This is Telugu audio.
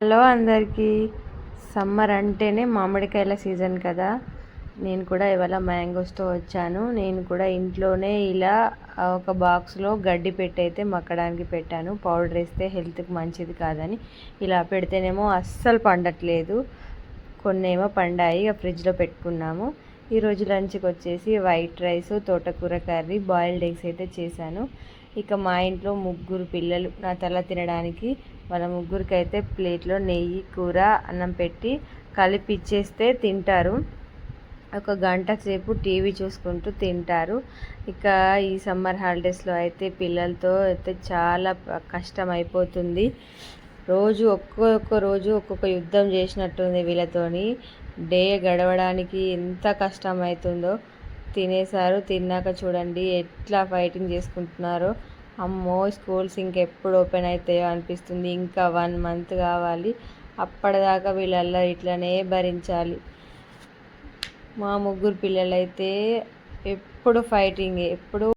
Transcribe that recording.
హలో అందరికీ. సమ్మర్ అంటేనే మామిడికాయల సీజన్ కదా. నేను కూడా ఇవాళ మ్యాంగోస్తో వచ్చాను. నేను కూడా ఇంట్లోనే ఇలా ఒక బాక్స్లో గడ్డి పెట్టి అయితే మక్కడానికి పెట్టాను. పౌడర్ వేస్తే హెల్త్కి మంచిది కాదని. ఇలా పెడితేనేమో అస్సలు పండట్లేదు, కొన్నేమో పండాయి. ఫ్రిడ్జ్లో పెట్టుకున్నాము. ఈరోజు లంచ్కి వచ్చేసి వైట్ రైస్, తోటకూర కర్రీ, బాయిల్డ్ ఎగ్స్ అయితే చేశాను. ఇక మా ఇంట్లో ముగ్గురు పిల్లలు నా తల తినడానికి. వాళ్ళ ముగ్గురికి అయితే ప్లేట్లో నెయ్యి, కూర, అన్నం పెట్టి కలిపి ఇచ్చేస్తే తింటారు. ఒక గంట సేపు టీవీ చూసుకుంటూ తింటారు. ఇక ఈ సమ్మర్ హాలిడేస్లో అయితే పిల్లలతో అయితే చాలా కష్టం అయిపోతుంది. రోజు ఒక్కొక్క రోజు ఒక్కొక్క యుద్ధం చేసినట్టుంది వీళ్ళతోని. డే గడవడానికి ఎంత కష్టం అవుతుందో. తినేసారు, తిన్నాక చూడండి ఎట్లా ఫైటింగ్ చేసుకుంటున్నారో. అమ్మో, స్కూల్స్ ఇంకెప్పుడు ఓపెన్ అవుతాయో అనిపిస్తుంది. ఇంకా 1 మంత్ కావాలి. అప్పటిదాకా వీళ్ళల్లా ఇట్లనే భరించాలి. మా ముగ్గురు పిల్లలైతే ఎప్పుడు ఫైటింగ్, ఎప్పుడు